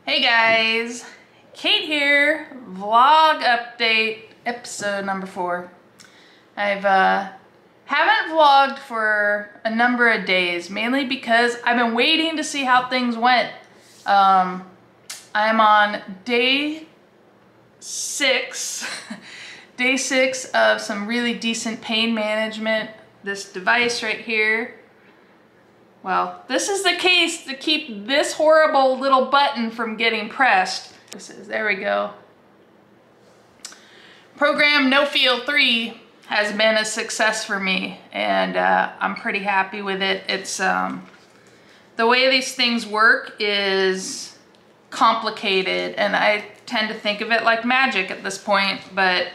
Hey guys, Kate here, vlog update, episode number 4. Haven't vlogged for a number of days, mainly because I've been waiting to see how things went. I'm on day 6, day 6 of some really decent pain management. This device right here. Well, this is the case to keep this horrible little button from getting pressed. There we go. Program No Feel 3 has been a success for me, and I'm pretty happy with it. It's the way these things work is complicated, and I tend to think of it like magic at this point, but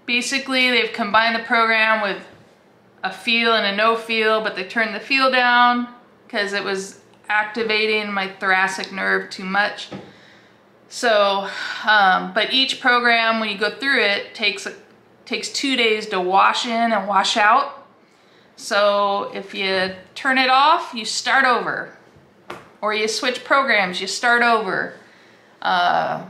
basically they've combined the program with a feel and a no feel, but they turned the feel down because it was activating my thoracic nerve too much. So, but each program, when you go through it, takes 2 days to wash in and wash out. So if you turn it off, you start over. Or you switch programs, you start over. And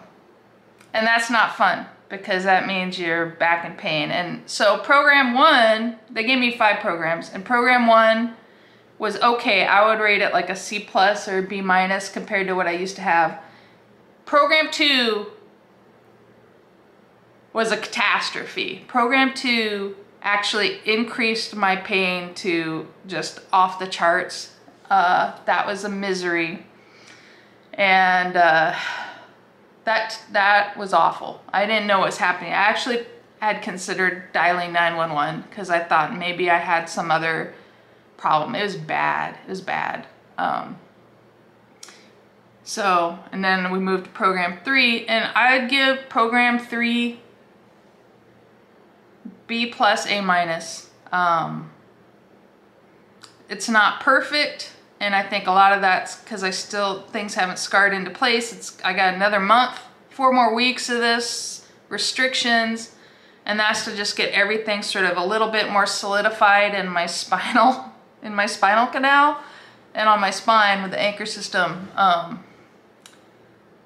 that's not fun, because that means you're back in pain. And so program 1, they gave me 5 programs, and program 1 was okay. I would rate it like a C+ or B- compared to what I used to have. Program 2 was a catastrophe. Program 2 actually increased my pain to just off the charts. That was a misery. And that was awful. I didn't know what was happening. I actually had considered dialing 911 because I thought maybe I had some other problem. It was bad. It was bad. So, and then we moved to program 3, and I'd give program 3 B+ A-. It's not perfect. And I think a lot of that's because things haven't scarred into place. I got another month, 4 more weeks of this restrictions, and that's to just get everything sort of a little bit more solidified in my spinal canal and on my spine with the anchor system.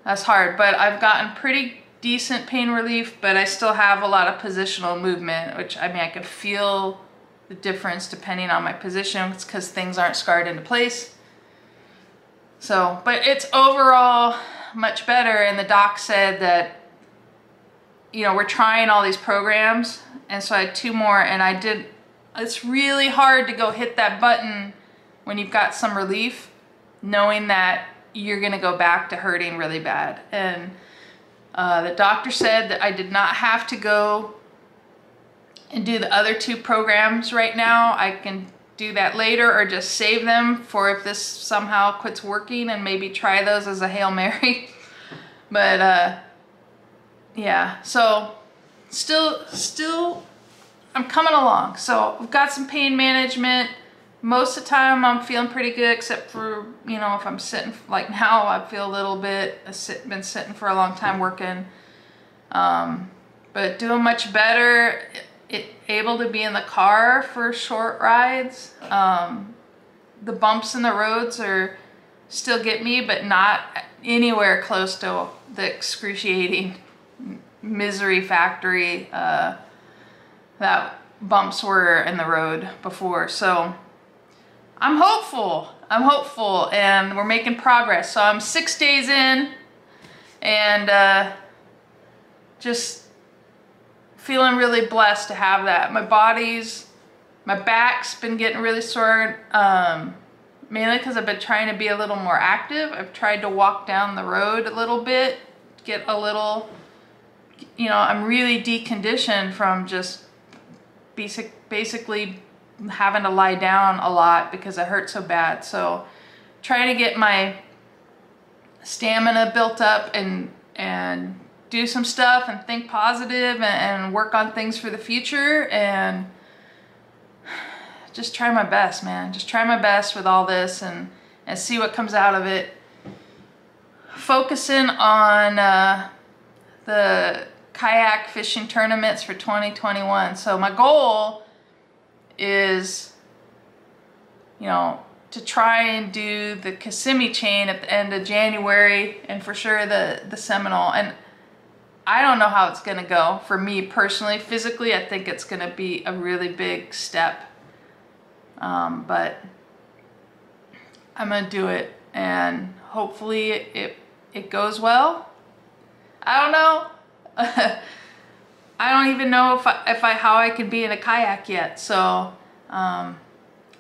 That's hard, but I've gotten pretty decent pain relief, but I still have a lot of positional movement, which, I mean, I could feel the difference depending on my position. It's because things aren't scarred into place. So, but it's overall much better, and the doc said that, you know, we're trying all these programs, and so I had 2 more, and it's really hard to go hit that button when you've got some relief, knowing that you're gonna go back to hurting really bad. And the doctor said that I did not have to go and do the other 2 programs right now. I can do that later, or just save them for if this somehow quits working, and maybe try those as a Hail Mary. But yeah, so still I'm coming along. So I've got some pain management. Most of the time I'm feeling pretty good, except for, you know, if I'm sitting, like now I feel a little bit, been sitting for a long time working. But doing much better. Able to be in the car for short rides. The bumps in the roads still get me, but not anywhere close to the excruciating misery factory that bumps were in the road before. So I'm hopeful, and we're making progress. So I'm 6 days in, and just feeling really blessed to have that. My back's been getting really sore, mainly because I've been trying to be a little more active. I've tried to walk down the road a little bit, get a little, you know, I'm really deconditioned from just basically having to lie down a lot because it hurt so bad. So trying to get my stamina built up and do some stuff and think positive and work on things for the future, and just try my best, man. Just try my best with all this and see what comes out of it. Focusing on the kayak fishing tournaments for 2021. So my goal is, you know, to try and do the Kissimmee chain at the end of January, and for sure the Seminole. And I don't know how it's gonna go for me personally. Physically, I think it's gonna be a really big step, but I'm gonna do it, and hopefully it goes well. I don't know. I don't even know how I could be in a kayak yet. So I'm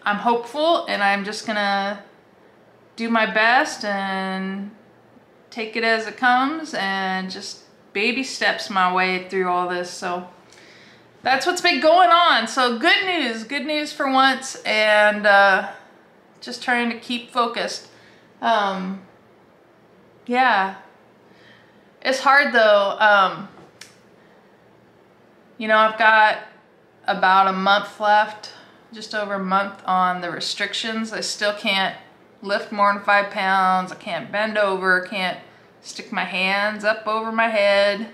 hopeful, and I'm just gonna do my best and take it as it comes, and just baby steps my way through all this. So that's what's been going on. So good news for once, and just trying to keep focused. Yeah, it's hard though. You know, I've got about a month left, just over a month on the restrictions. I still can't lift more than 5 pounds. I can't bend over, can't stick my hands up over my head,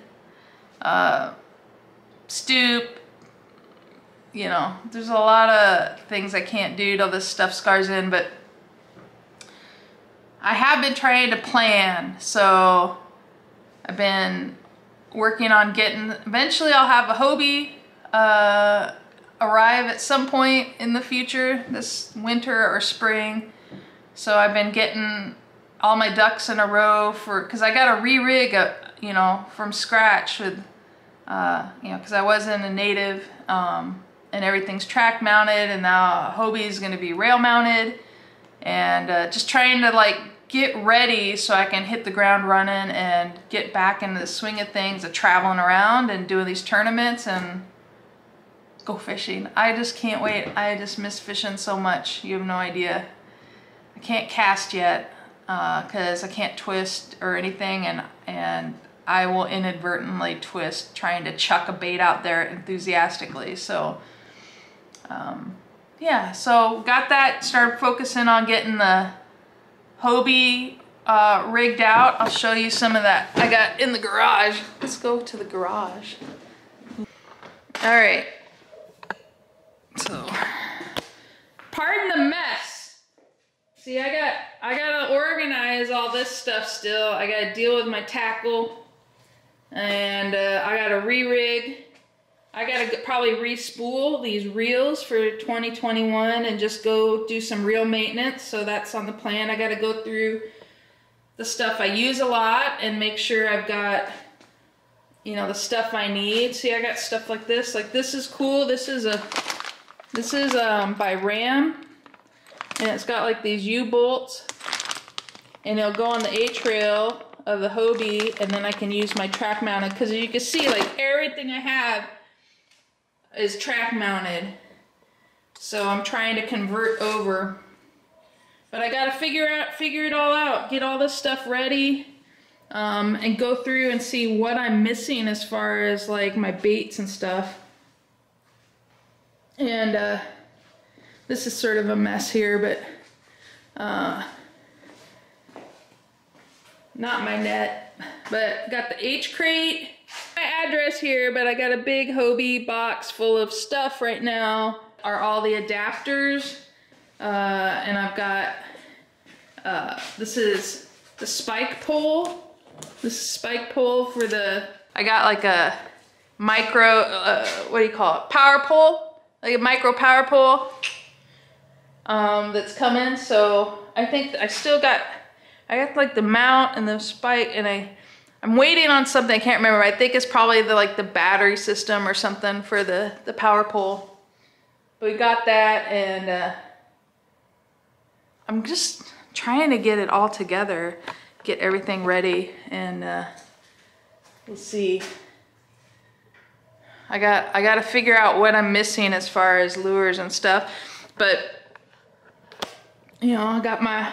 stoop. You know, there's a lot of things I can't do till this stuff scars in, but I have been trying to plan. So I've been working on eventually I'll have a Hobie arrive at some point in the future, this winter or spring. So I've been getting all my ducks in a row because I got to re-rig, you know, from scratch with, you know, because I wasn't a native, and everything's track mounted, and now Hobie is going to be rail mounted, and just trying to like get ready so I can hit the ground running and get back into the swing of things, of traveling around and doing these tournaments and go fishing. I just can't wait. I just miss fishing so much. You have no idea. I can't cast yet because I can't twist or anything, and I will inadvertently twist trying to chuck a bait out there enthusiastically. So yeah, so got that, started focusing on getting the Hobie rigged out. I'll show you some of that I got in the garage. Let's go to the garage. All right, so pardon the mess. See, I gotta organize all this stuff still. I gotta deal with my tackle, and I gotta re-rig. I gotta probably re-spool these reels for 2021 and just go do some reel maintenance. So that's on the plan. I gotta go through the stuff I use a lot and make sure I've got, you know, the stuff I need. See, I got stuff like this. Like, this is cool. This is by Ram, and it's got like these U-bolts, and it'll go on the H-rail of the Hobie, and then I can use my track mounted, because you can see like everything I have is track mounted. So I'm trying to convert over, but I gotta figure it all out, get all this stuff ready, and go through and see what I'm missing as far as like my baits and stuff. And this is sort of a mess here, but not my net, but got the H crate, my address here, but I got a big Hobie box full of stuff right now. Are all the adapters, and I've got this is the spike pole. This is spike pole for the, I got like a micro, what do you call it, power pole, like a micro power pole that's coming. So I think I still got, I got like the mount and the spike, and I'm waiting on something I can't remember. I think it's probably the battery system or something for the power pole. But we got that, and I'm just trying to get it all together, get everything ready, and we'll see. I got to figure out what I'm missing as far as lures and stuff. But you know, I got my,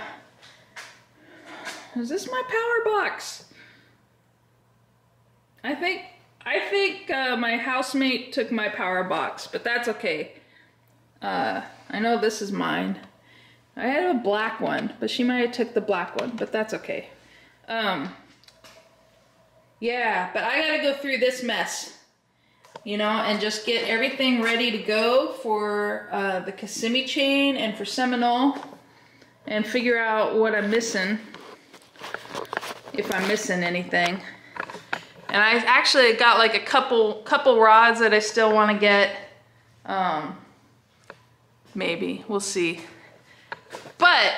is this my power box? I think my housemate took my power box, but that's okay. I know this is mine. I had a black one, but she might have took the black one, but that's okay. Yeah, but I gotta go through this mess, you know, and just get everything ready to go for the Kissimmee chain and for Seminole. and figure out what I'm missing, if I'm missing anything. And I actually got like a couple rods that I still want to get. Maybe, we'll see. But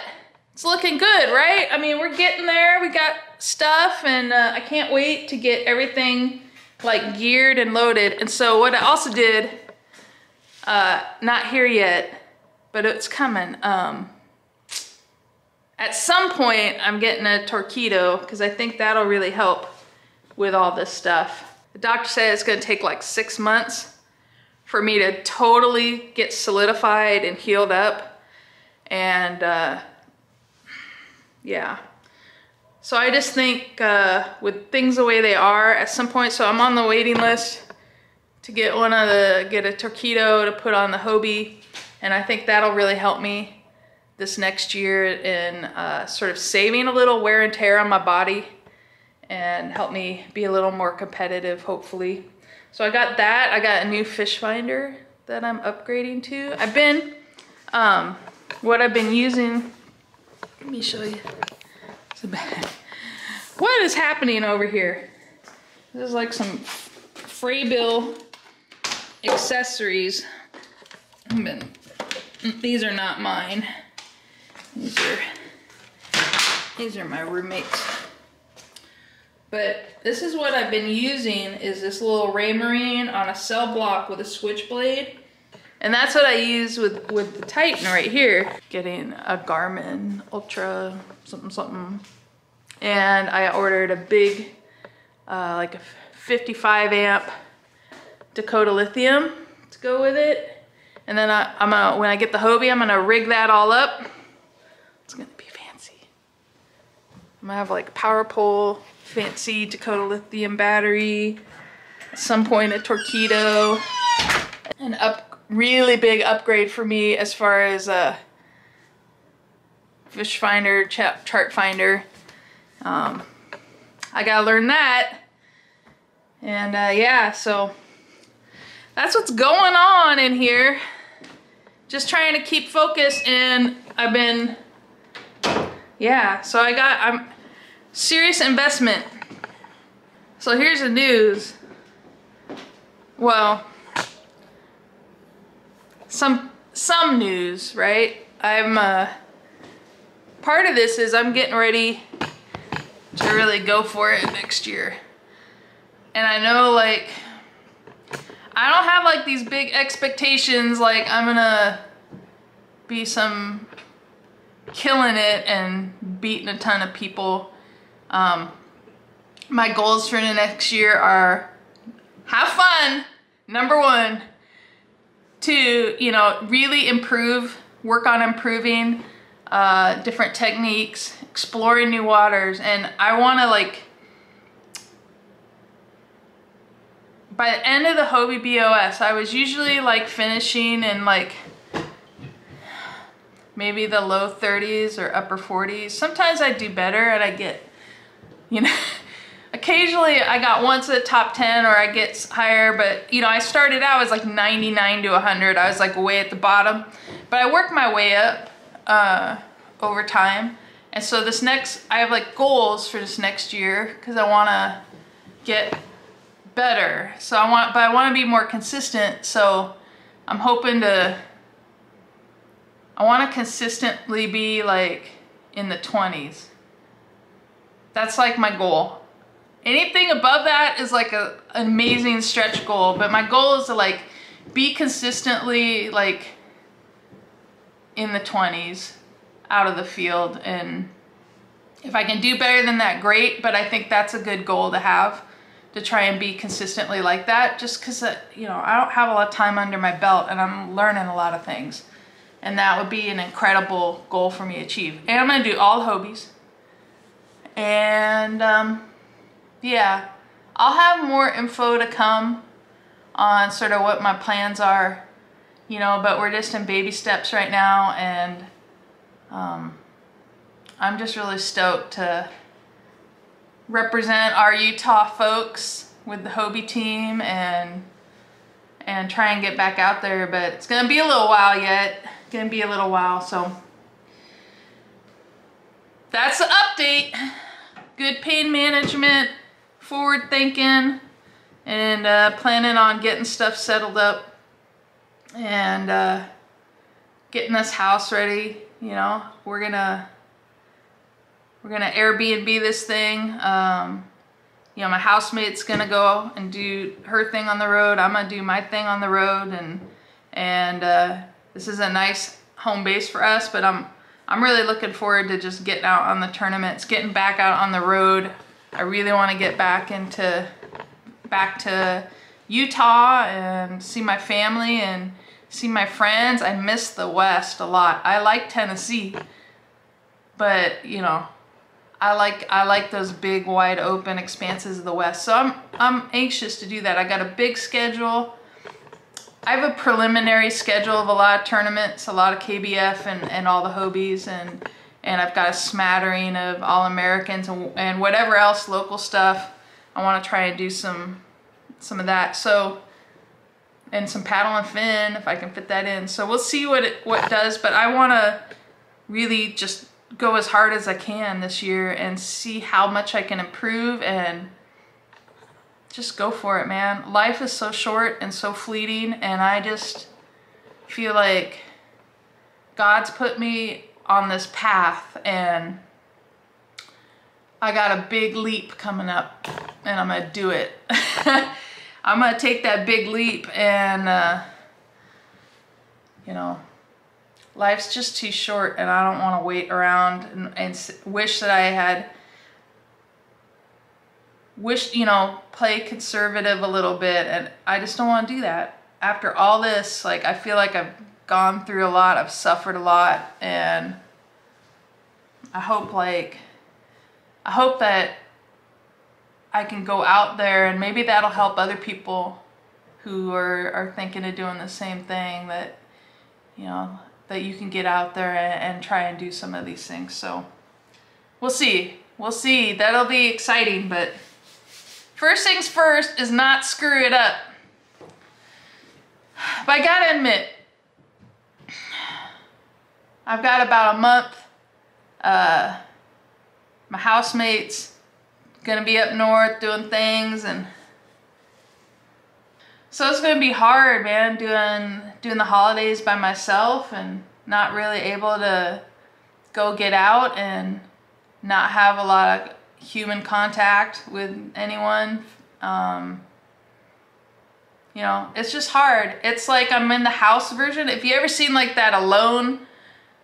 it's looking good, right? I mean, we're getting there. We got stuff, and I can't wait to get everything like geared and loaded. And so what I also did, not here yet, but it's coming. At some point, I'm getting a Torpedo because I think that'll really help with all this stuff. The doctor said it's gonna take like 6 months for me to totally get solidified and healed up. And yeah. So I just think with things the way they are, at some point, so I'm on the waiting list to get get a Torpedo to put on the Hobie. And I think that'll really help me this next year in sort of saving a little wear and tear on my body and help me be a little more competitive, hopefully. So I got that. I got a new fish finder that I'm upgrading to. I've been, what I've been using, let me show you. It's a bag. What is happening over here? This is like some Fraybill accessories. These are not mine. These are my roommates. But this is what I've been using, is this little Raymarine on a cell block with a switchblade. And that's what I use with the Titan right here. Getting a Garmin Ultra something. And I ordered a big, like a 55 amp Dakota Lithium to go with it. And then when I get the Hobie, I'm gonna rig that all up. It's gonna be fancy. I'm gonna have like power pole, fancy Dakota Lithium battery, at some point a Torpedo, an really big upgrade for me as far as a fish finder, chart finder. I gotta learn that. And yeah, so that's what's going on in here. Just trying to keep focused, and I've been, yeah, so I'm serious investment. So here's the news. Well, some news, right? Part of this is I'm getting ready to really go for it next year. And I know, like, I don't have like these big expectations, like I'm gonna be killing it and beating a ton of people. My goals for the next year are have fun, number one. Two, you know, really work on improving different techniques, exploring new waters. And I wanna, like, by the end of the Hobie BOS, I was usually like finishing in like maybe the low 30s or upper 40s. Sometimes I do better and I get, you know, occasionally I got once at top 10 or I get higher, but you know, I started out as like 99 to 100. I was like way at the bottom, but I worked my way up over time. And so I have like goals for this next year because I want to get better. So I want to be more consistent. So I'm hoping I want to consistently be like in the 20s. That's like my goal. Anything above that is like an amazing stretch goal, but my goal is to like be consistently like in the 20s out of the field. And if I can do better than that, great, but I think that's a good goal to have, to try and be consistently like that, just because, you know, I don't have a lot of time under my belt and I'm learning a lot of things. And that would be an incredible goal for me to achieve. And I'm gonna do all the Hobies. And yeah, I'll have more info to come on sort of what my plans are, you know, but we're just in baby steps right now. And I'm just really stoked to represent our Utah folks with the Hobie team and try and get back out there. But it's gonna be a little while yet. Gonna be a little while. So that's the update. Good pain management, forward thinking, and planning on getting stuff settled up and getting this house ready. You know, we're gonna Airbnb this thing. You know, my housemate's gonna go and do her thing on the road. I'm gonna do my thing on the road, and this is a nice home base for us. But I'm really looking forward to just getting out on the tournaments, getting back out on the road. I really want to get back to Utah and see my family and see my friends. I miss the West a lot. I like Tennessee, but you know, I like those big, wide open expanses of the West. So I'm anxious to do that. I got a big schedule. I have a preliminary schedule of a lot of tournaments, a lot of KBF and all the Hobies, and I've got a smattering of All-Americans and whatever else local stuff. I want to try and do some of that. So, and some paddle and fin if I can fit that in. So we'll see what it does, but I want to really just go as hard as I can this year and see how much I can improve and just go for it, man. Life is so short and so fleeting, and I just feel like God's put me on this path, and I got a big leap coming up, and I'm gonna do it. I'm gonna take that big leap, and you know, life's just too short, and I don't want to wait around and wish that I had you know, play conservative a little bit, and I just don't want to do that. After all this, like, I feel like I've gone through a lot, I've suffered a lot, and I hope that I can go out there and maybe that'll help other people who are thinking of doing the same thing, that, you know, that you can get out there and try and do some of these things. So we'll see. That'll be exciting, but first things first is not screw it up. But I gotta admit, I've got about a month. My housemate's gonna be up north doing things, and so it's gonna be hard, man, doing the holidays by myself and not really able to go get out and not have a lot of human contact with anyone. You know, it's just hard. It's like I'm in the house version. If you ever seen like that Alone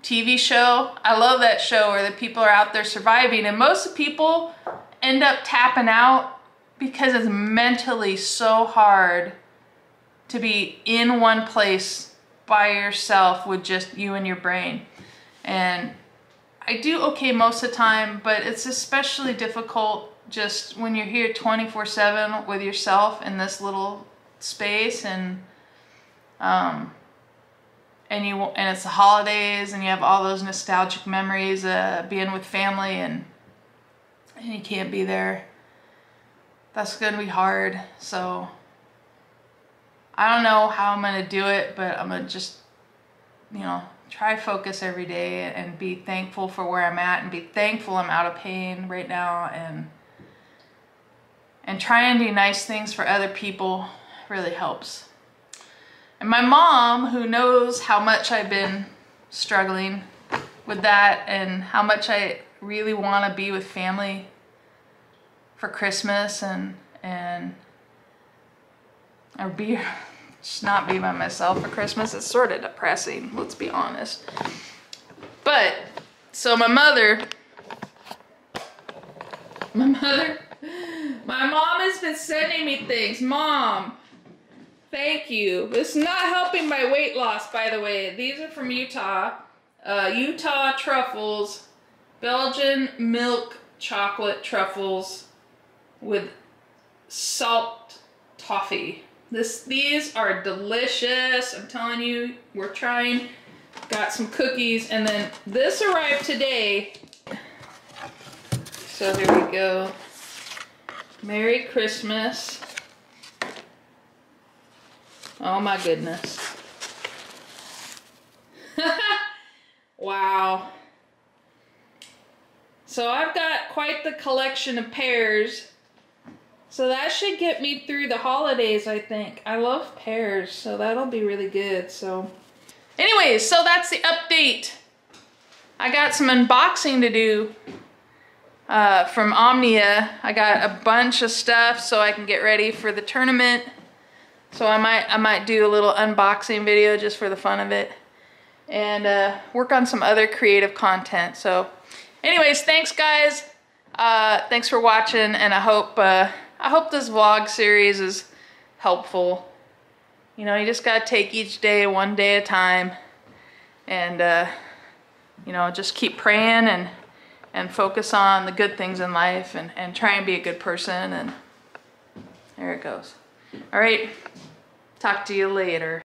TV show, I love that show where the people are out there surviving, and most people end up tapping out because it's mentally so hard to be in one place by yourself with just you and your brain. And I do okay most of the time, but it's especially difficult just when you're here 24/7 with yourself in this little space, and it's the holidays, and you have all those nostalgic memories being with family, and you can't be there. That's gonna be hard. So I don't know how I'm gonna do it, but I'm gonna just, you know, try to focus every day and be thankful for where I'm at, and be thankful I'm out of pain right now, and try and do nice things for other people really helps. And my mom, who knows how much I've been struggling with that and how much I really want to be with family for Christmas and or just not be by myself for Christmas. It's sort of depressing, let's be honest. But so my mom has been sending me things. Mom, thank you. This is not helping my weight loss, by the way. These are from Utah. Utah truffles, Belgian milk chocolate truffles with salt toffee. These are delicious. I'm telling you, we're trying. Got some cookies, and then this arrived today. So here we go. Merry Christmas. Oh my goodness. Wow. So I've got quite the collection of pears. So that should get me through the holidays, I think. I love pears, so that'll be really good. So anyways, so that's the update. I got some unboxing to do from Omnia. I got a bunch of stuff so I can get ready for the tournament. So I might do a little unboxing video just for the fun of it, and work on some other creative content. So anyways, thanks guys. Thanks for watching, and I hope this vlog series is helpful. You know, you just gotta take each day one day at a time, and you know, just keep praying and focus on the good things in life, and try and be a good person, and there it goes. All right, talk to you later.